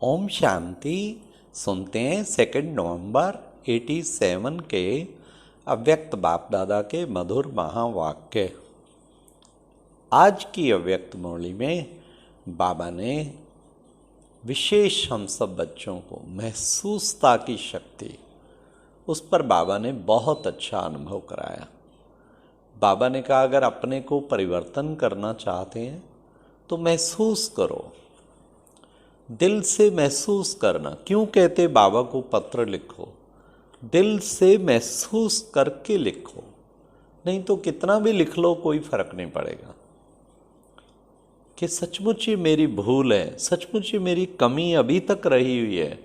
ओम शांति। सुनते हैं 2 नवंबर 87 के अव्यक्त बाप दादा के मधुर महावाक्य। आज की अव्यक्त मुरली में बाबा ने विशेष हम सब बच्चों को महसूसता की शक्ति, उस पर बाबा ने बहुत अच्छा अनुभव कराया। बाबा ने कहा अगर अपने को परिवर्तन करना चाहते हैं तो महसूस करो, दिल से महसूस करना। क्यों कहते बाबा को पत्र लिखो? दिल से महसूस करके लिखो, नहीं तो कितना भी लिख लो कोई फर्क नहीं पड़ेगा कि सचमुच ही मेरी भूल है, सचमुच ही मेरी कमी अभी तक रही हुई है।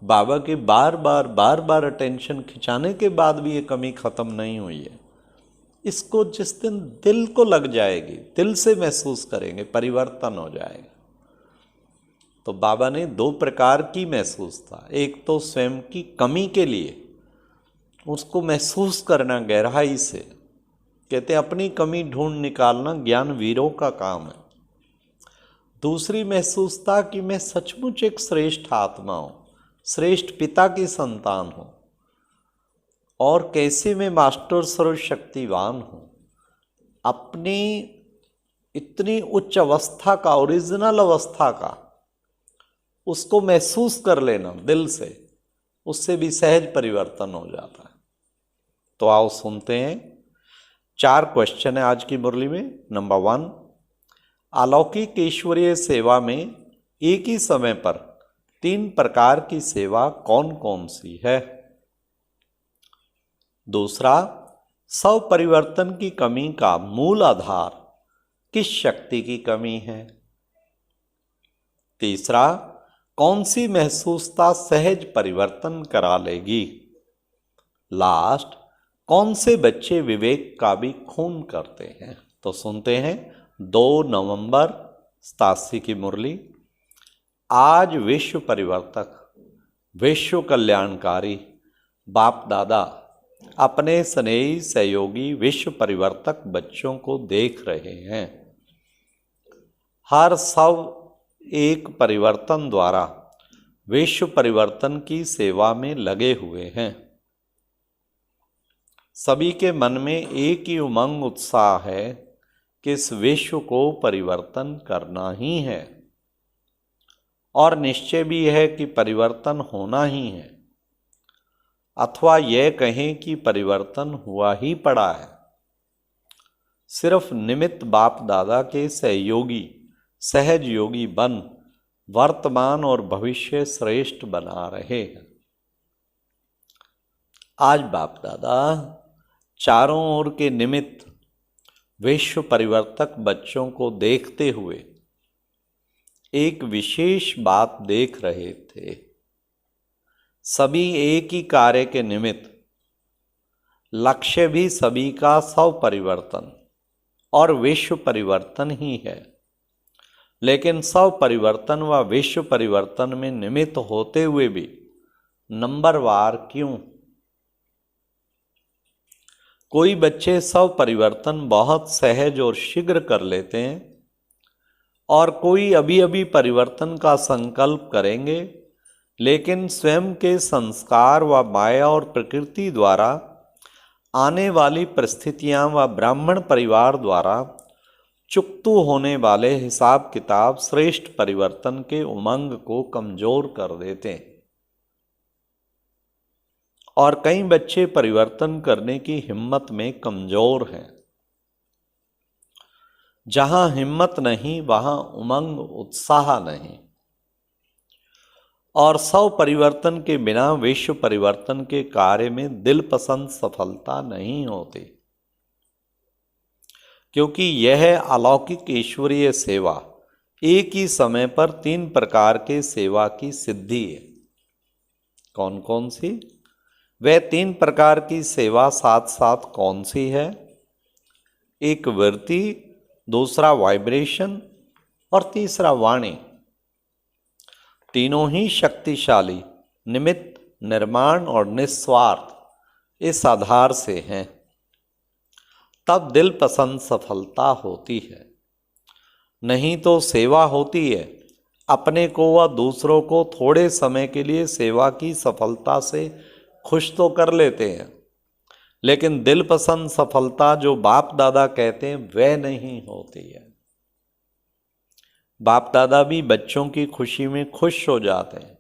बाबा के बार बार अटेंशन खिंचाने के बाद भी ये कमी ख़त्म नहीं हुई है। इसको जिस दिन दिल को लग जाएगी, दिल से महसूस करेंगे, परिवर्तन हो जाएगा। तो बाबा ने 2 प्रकार की महसूस था। एक तो स्वयं की कमी के लिए उसको महसूस करना गहराई से, कहते अपनी कमी ढूंढ निकालना ज्ञान वीरों का काम है। दूसरी महसूस था कि मैं सचमुच एक श्रेष्ठ आत्मा हूँ, श्रेष्ठ पिता की संतान हूँ, और कैसे मैं मास्टर सर्वशक्तिवान हूँ। अपनी इतनी उच्च अवस्था का, ओरिजिनल अवस्था का, उसको महसूस कर लेना दिल से, उससे भी सहज परिवर्तन हो जाता है। तो आओ सुनते हैं। 4 क्वेश्चन है आज की मुरली में। नंबर 1, अलौकिक ईश्वरीय सेवा में एक ही समय पर 3 प्रकार की सेवा कौन कौन सी है? दूसरा, स्व परिवर्तन की कमी का मूल आधार किस शक्ति की कमी है? तीसरा, कौन सी महसूसता सहज परिवर्तन करा लेगी? लास्ट, कौन से बच्चे विवेक का भी खून करते हैं? तो सुनते हैं 2 नवंबर 87 की मुरली। आज विश्व परिवर्तक, विश्व कल्याणकारी बाप दादा अपने स्नेही सहयोगी विश्व परिवर्तक बच्चों को देख रहे हैं। हर सब एक परिवर्तन द्वारा विश्व परिवर्तन की सेवा में लगे हुए हैं। सभी के मन में एक ही उमंग उत्साह है कि इस विश्व को परिवर्तन करना ही है, और निश्चय भी है कि परिवर्तन होना ही है, अथवा यह कहें कि परिवर्तन हुआ ही पड़ा है। सिर्फ निमित्त बाप दादा के सहयोगी सहज योगी बन वर्तमान और भविष्य श्रेष्ठ बना रहे हैं। आज बाप दादा चारों ओर के निमित्त विश्व परिवर्तक बच्चों को देखते हुए एक विशेष बात देख रहे थे। सभी एक ही कार्य के निमित्त, लक्ष्य भी सभी का स्व परिवर्तन और विश्व परिवर्तन ही है। लेकिन स्व परिवर्तन व विश्व परिवर्तन में निमित्त होते हुए भी नंबरवार क्यों? कोई बच्चे स्व परिवर्तन बहुत सहज और शीघ्र कर लेते हैं, और कोई अभी अभी परिवर्तन का संकल्प करेंगे, लेकिन स्वयं के संस्कार व माया और प्रकृति द्वारा आने वाली परिस्थितियां व ब्राह्मण परिवार द्वारा चुकतू होने वाले हिसाब किताब श्रेष्ठ परिवर्तन के उमंग को कमजोर कर देते हैं। और कई बच्चे परिवर्तन करने की हिम्मत में कमजोर हैं। जहां हिम्मत नहीं वहां उमंग उत्साह नहीं, और स्व परिवर्तन के बिना विश्व परिवर्तन के कार्य में दिल पसंद सफलता नहीं होती, क्योंकि यह अलौकिक ईश्वरीय सेवा एक ही समय पर 3 प्रकार के सेवा की सिद्धि है। कौन कौन सी? वह 3 प्रकार की सेवा साथ साथ कौन सी है? एक वृत्ति, दूसरा वाइब्रेशन और तीसरा वाणी। तीनों ही शक्तिशाली निमित्त, निर्माण और निस्वार्थ इस आधार से हैं। तब दिल पसंद सफलता होती है, नहीं तो सेवा होती है अपने को व दूसरों को थोड़े समय के लिए सेवा की सफलता से खुश तो कर लेते हैं, लेकिन दिल पसंद सफलता जो बाप दादा कहते हैं वह नहीं होती है। बाप दादा भी बच्चों की खुशी में खुश हो जाते हैं,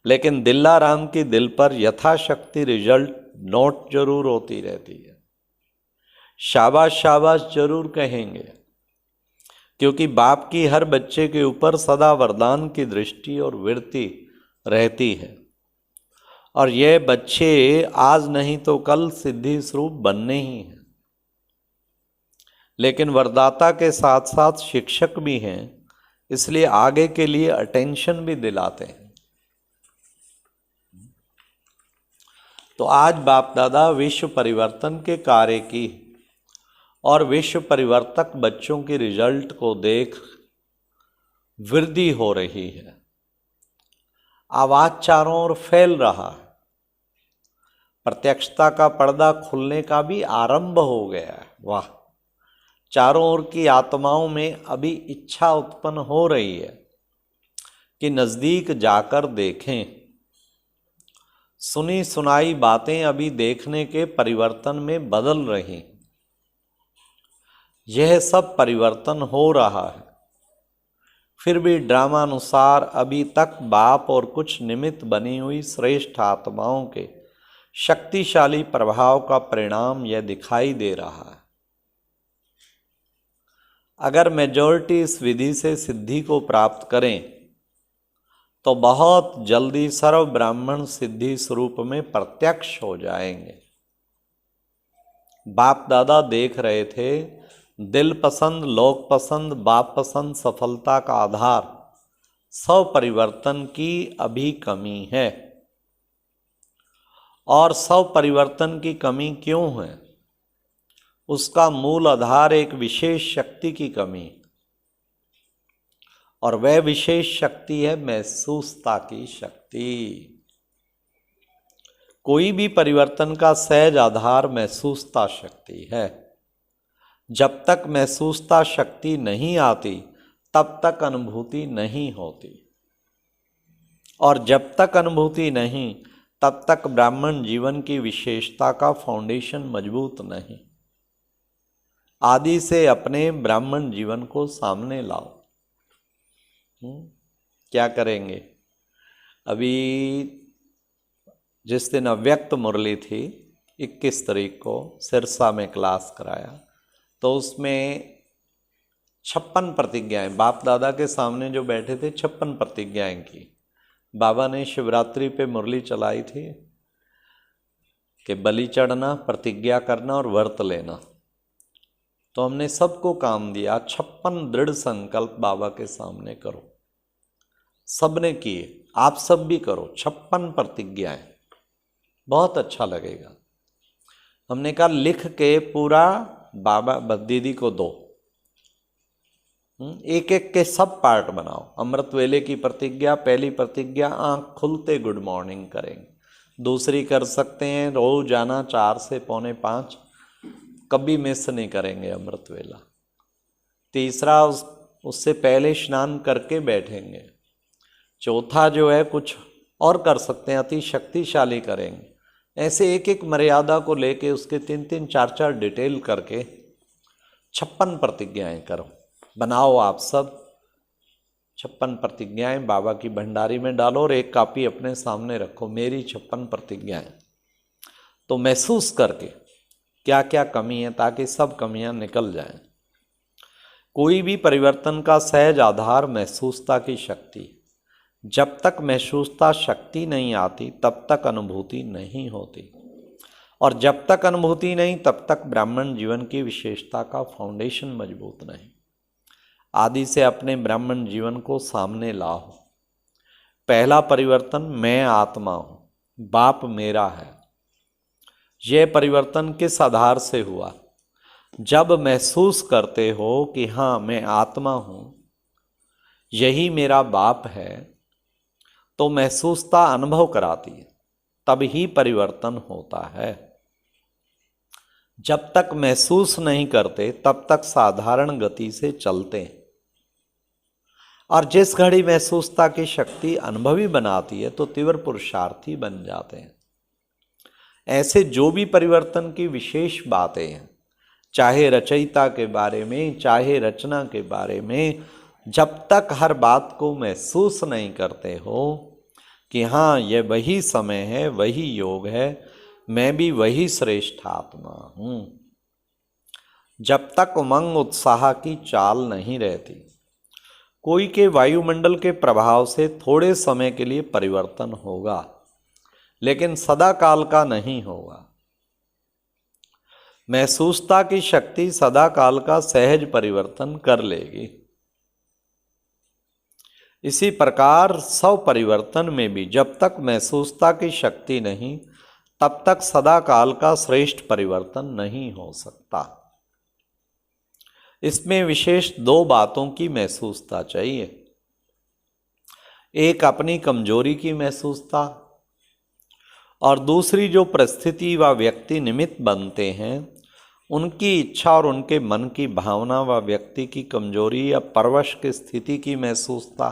लेकिन दिल्लाराम की दिल पर यथाशक्ति रिजल्ट नोट जरूर होती रहती है। शाबाश शाबाश जरूर कहेंगे, क्योंकि बाप की हर बच्चे के ऊपर सदा वरदान की दृष्टि और वृत्ति रहती है, और यह बच्चे आज नहीं तो कल सिद्धि स्वरूप बनने ही हैं। लेकिन वरदाता के साथ साथ शिक्षक भी हैं, इसलिए आगे के लिए अटेंशन भी दिलाते हैं। तो आज बाप दादा विश्व परिवर्तन के कार्य की और विश्व परिवर्तक बच्चों के रिजल्ट को देख वृद्धि हो रही है, आवाज चारों ओर फैल रहा है, प्रत्यक्षता का पर्दा खुलने का भी आरंभ हो गया है। वाह, चारों ओर की आत्माओं में अभी इच्छा उत्पन्न हो रही है कि नजदीक जाकर देखें। सुनी सुनाई बातें अभी देखने के परिवर्तन में बदल रही। यह सब परिवर्तन हो रहा है, फिर भी ड्रामानुसार अभी तक बाप और कुछ निमित्त बनी हुई श्रेष्ठ आत्माओं के शक्तिशाली प्रभाव का परिणाम यह दिखाई दे रहा है। अगर मेजॉरिटी इस विधि से सिद्धि को प्राप्त करें तो बहुत जल्दी सर्व ब्राह्मण सिद्धि स्वरूप में प्रत्यक्ष हो जाएंगे। बाप दादा देख रहे थे, दिल पसंद, लोक पसंद, बाप पसंद सफलता का आधार स्व परिवर्तन की अभी कमी है। और स्व परिवर्तन की कमी क्यों है? उसका मूल आधार एक विशेष शक्ति की कमी, और वह विशेष शक्ति है महसूसता की शक्ति। कोई भी परिवर्तन का सहज आधार महसूसता शक्ति है। जब तक महसूसता शक्ति नहीं आती तब तक अनुभूति नहीं होती, और जब तक अनुभूति नहीं तब तक ब्राह्मण जीवन की विशेषता का फाउंडेशन मजबूत नहीं। आदि से अपने ब्राह्मण जीवन को सामने लाओ। क्या करेंगे? अभी जिस दिन अव्यक्त मुरली थी 21 तारीख को सिरसा में क्लास कराया, तो उसमें 56 प्रतिज्ञाएं बाप दादा के सामने जो बैठे थे 56 प्रतिज्ञाएं की। बाबा ने शिवरात्रि पे मुरली चलाई थी कि बलि चढ़ना, प्रतिज्ञा करना और व्रत लेना। तो हमने सबको काम दिया, 56 दृढ़ संकल्प बाबा के सामने करो। सबने किए, आप सब भी करो 56 प्रतिज्ञाएं, बहुत अच्छा लगेगा। हमने कहा लिख के पूरा बाबा दीदी को दो, एक एक के सब पार्ट बनाओ। अमृत वेले की प्रतिज्ञा, पहली प्रतिज्ञा आंख खुलते गुड मॉर्निंग करेंगे। दूसरी कर सकते हैं रोजाना 4 से 4:45, कभी मिस नहीं करेंगे अमृत वेला। तीसरा उससे पहले स्नान करके बैठेंगे। चौथा जो है कुछ और कर सकते हैं, अति शक्तिशाली करेंगे। ऐसे एक एक मर्यादा को लेके उसके 3-3, 4-4 डिटेल करके 56 प्रतिज्ञाएं करो, बनाओ। आप सब 56 प्रतिज्ञाएं बाबा की भंडारी में डालो और एक कॉपी अपने सामने रखो, मेरी 56 प्रतिज्ञाएं। तो महसूस करके क्या क्या कमी है, ताकि सब कमियां निकल जाएं। कोई भी परिवर्तन का सहज आधार महसूसता की शक्ति। जब तक महसूसता शक्ति नहीं आती तब तक अनुभूति नहीं होती, और जब तक अनुभूति नहीं तब तक ब्राह्मण जीवन की विशेषता का फाउंडेशन मजबूत नहीं। आदि से अपने ब्राह्मण जीवन को सामने लाओ। पहला परिवर्तन, मैं आत्मा हूं, बाप मेरा है। यह परिवर्तन किस आधार से हुआ? जब महसूस करते हो कि हाँ मैं आत्मा हूं, यही मेरा बाप है, तो महसूसता अनुभव कराती है, तब ही परिवर्तन होता है। जब तक महसूस नहीं करते तब तक साधारण गति से चलते हैं। और जिस घड़ी महसूसता की शक्ति अनुभवी बनाती है तो तीव्र पुरुषार्थी बन जाते हैं। ऐसे जो भी परिवर्तन की विशेष बातें हैं, चाहे रचयिता के बारे में चाहे रचना के बारे में, जब तक हर बात को महसूस नहीं करते हो कि हाँ ये वही समय है, वही योग है, मैं भी वही श्रेष्ठ आत्मा हूँ, जब तक उमंग उत्साह की चाल नहीं रहती। कोई के वायुमंडल के प्रभाव से थोड़े समय के लिए परिवर्तन होगा, लेकिन सदा काल का नहीं होगा। महसूसता की शक्ति सदा काल का सहज परिवर्तन कर लेगी। इसी प्रकार स्व परिवर्तन में भी जब तक महसूसता की शक्ति नहीं, तब तक सदा काल का श्रेष्ठ परिवर्तन नहीं हो सकता। इसमें विशेष दो बातों की महसूसता चाहिए। एक अपनी कमजोरी की महसूसता, और दूसरी जो परिस्थिति व व्यक्ति निमित्त बनते हैं उनकी इच्छा और उनके मन की भावना व व्यक्ति की कमजोरी या परवश की स्थिति की महसूसता।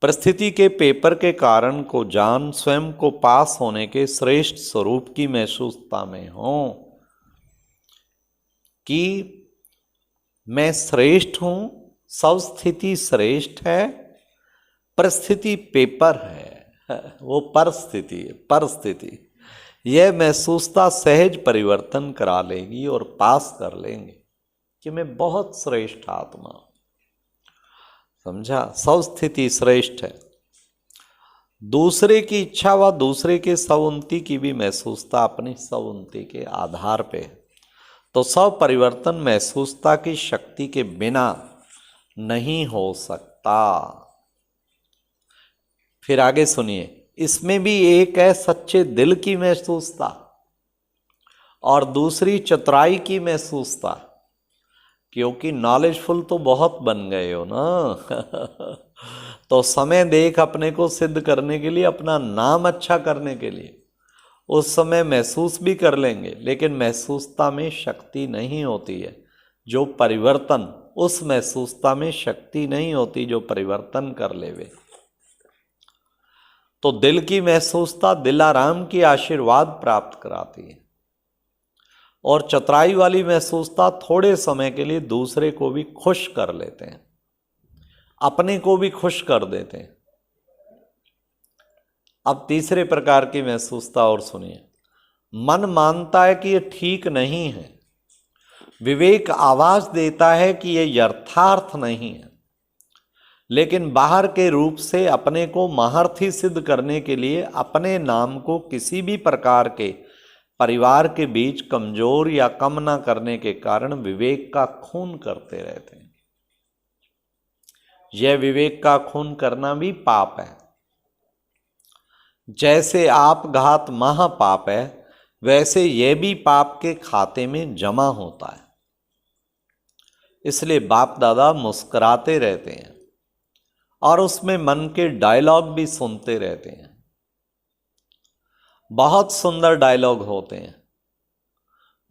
परिस्थिति के पेपर के कारण को जान स्वयं को पास होने के श्रेष्ठ स्वरूप की महसूसता में हो कि मैं श्रेष्ठ हूं, सब स्थिति श्रेष्ठ है, परिस्थिति पेपर है, वो परिस्थिति है, परिस्थिति। यह महसूसता सहज परिवर्तन करा लेगी और पास कर लेंगे कि मैं बहुत श्रेष्ठ आत्मा हूं। समझा? सब स्थिति श्रेष्ठ है। दूसरे की इच्छा व दूसरे के सवुन्नति की भी महसूसता अपनी सवुन्नति के आधार पे है। तो सब परिवर्तन महसूसता की शक्ति के बिना नहीं हो सकता। फिर आगे सुनिए, इसमें भी एक है सच्चे दिल की महसूसता और दूसरी चतुराई की महसूसता, क्योंकि नॉलेजफुल तो बहुत बन गए हो ना तो समय देख अपने को सिद्ध करने के लिए, अपना नाम अच्छा करने के लिए उस समय महसूस भी कर लेंगे, लेकिन महसूसता में शक्ति नहीं होती है जो परिवर्तन, उस महसूसता में शक्ति नहीं होती जो परिवर्तन कर लेवे। तो दिल की महसूसता दिलाराम की आशीर्वाद प्राप्त कराती है, और चतुराई वाली महसूसता थोड़े समय के लिए दूसरे को भी खुश कर लेते हैं, अपने को भी खुश कर देते हैं। अब तीसरे प्रकार की महसूसता और सुनिए। मन मानता है कि यह ठीक नहीं है, विवेक आवाज देता है कि यह यथार्थ नहीं है, लेकिन बाहर के रूप से अपने को महारथी सिद्ध करने के लिए अपने नाम को किसी भी प्रकार के परिवार के बीच कमजोर या कम न करने के कारण विवेक का खून करते रहते हैं। यह विवेक का खून करना भी पाप है। जैसे आपघात महापाप है, वैसे यह भी पाप के खाते में जमा होता है। इसलिए बाप दादा मुस्कुराते रहते हैं और उसमें मन के डायलॉग भी सुनते रहते हैं। बहुत सुंदर डायलॉग होते हैं।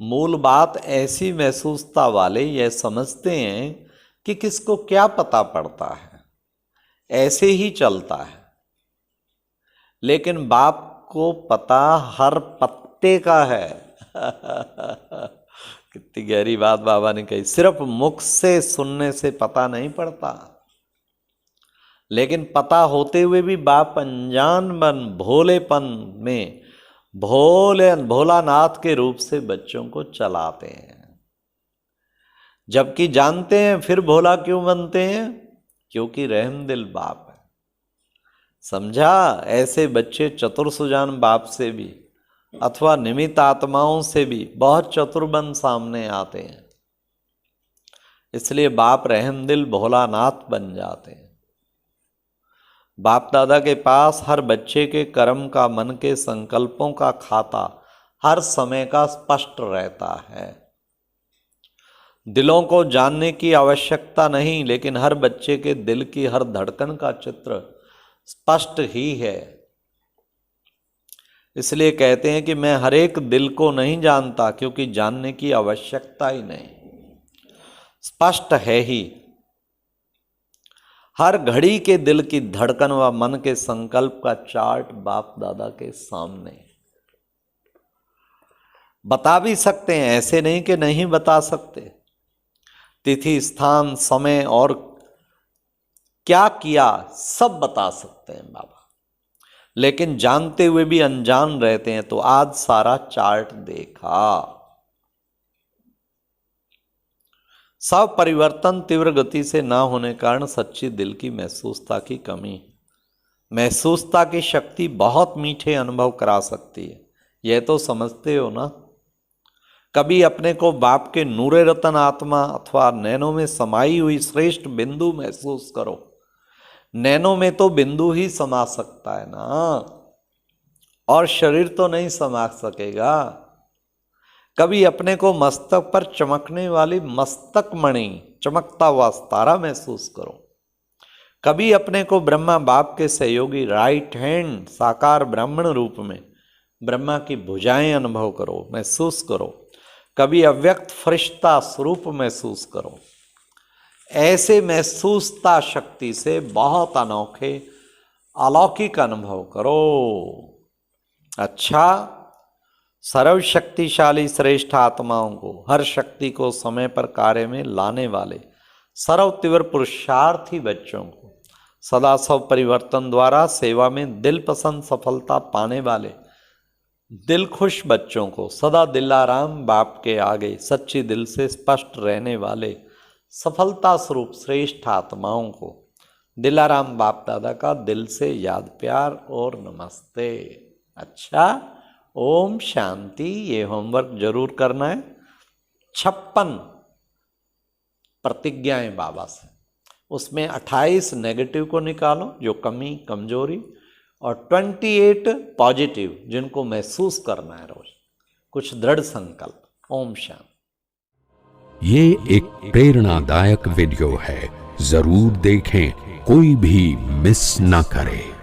मूल बात ऐसी महसूसता वाले यह समझते हैं कि किसको क्या पता पड़ता है, ऐसे ही चलता है, लेकिन बाप को पता हर पत्ते का है कितनी गहरी बात बाबा ने कही। सिर्फ मुख से सुनने से पता नहीं पड़ता, लेकिन पता होते हुए भी बाप अनजान बन भोलेपन में भोलानाथ के रूप से बच्चों को चलाते हैं, जबकि जानते हैं फिर भोला क्यों बनते हैं, क्योंकि रहमदिल बाप है। समझा? ऐसे बच्चे चतुर सुजान बाप से भी अथवा निमित्त आत्माओं से भी बहुत चतुर बन सामने आते हैं। इसलिए बाप रहमदिल भोलानाथ बन जाते हैं। बाप दादा के पास हर बच्चे के कर्म का, मन के संकल्पों का खाता हर समय का स्पष्ट रहता है। दिलों को जानने की आवश्यकता नहीं, लेकिन हर बच्चे के दिल की हर धड़कन का चित्र स्पष्ट ही है। इसलिए कहते हैं कि मैं हर एक दिल को नहीं जानता, क्योंकि जानने की आवश्यकता ही नहीं, स्पष्ट है ही। हर घड़ी के दिल की धड़कन व मन के संकल्प का चार्ट बाप दादा के सामने। बता भी सकते हैं, ऐसे नहीं कि नहीं बता सकते। तिथि, स्थान, समय और क्या किया सब बता सकते हैं बाबा, लेकिन जानते हुए भी अनजान रहते हैं। तो आज सारा चार्ट देखा। सब परिवर्तन तीव्र गति से ना होने कारण सच्ची दिल की महसूसता की कमी। महसूसता की शक्ति बहुत मीठे अनुभव करा सकती है, यह तो समझते हो ना। कभी अपने को बाप के नूरे रतन आत्मा अथवा नैनों में समाई हुई श्रेष्ठ बिंदु महसूस करो। नैनों में तो बिंदु ही समा सकता है ना, और शरीर तो नहीं समा सकेगा। कभी अपने को मस्तक पर चमकने वाली मस्तक मणि, चमकता हुआ तारा महसूस करो। कभी अपने को ब्रह्मा बाप के सहयोगी राइट हैंड साकार ब्राह्मण रूप में ब्रह्मा की भुजाएं अनुभव करो, महसूस करो। कभी अव्यक्त फरिश्ता स्वरूप महसूस करो। ऐसे महसूसता शक्ति से बहुत अनोखे अलौकिक अनुभव करो। अच्छा, सर्वशक्तिशाली श्रेष्ठ आत्माओं को, हर शक्ति को समय पर कार्य में लाने वाले सर्व तीव्र पुरुषार्थी बच्चों को, सदा सब परिवर्तन द्वारा सेवा में दिल पसंद सफलता पाने वाले दिल खुश बच्चों को, सदा दिलाराम बाप के आगे सच्ची दिल से स्पष्ट रहने वाले सफलता स्वरूप श्रेष्ठ आत्माओं को दिलाराम बाप दादा का दिल से याद प्यार और नमस्ते। अच्छा, ओम शांति। ये होमवर्क जरूर करना है। 56 प्रतिज्ञाएं बाबा से, उसमें 28 नेगेटिव को निकालो जो कमी कमजोरी, और 28 पॉजिटिव जिनको महसूस करना है रोज, कुछ दृढ़ संकल्प। ओम शांति। ये एक प्रेरणादायक वीडियो है, जरूर देखें, कोई भी मिस ना करे।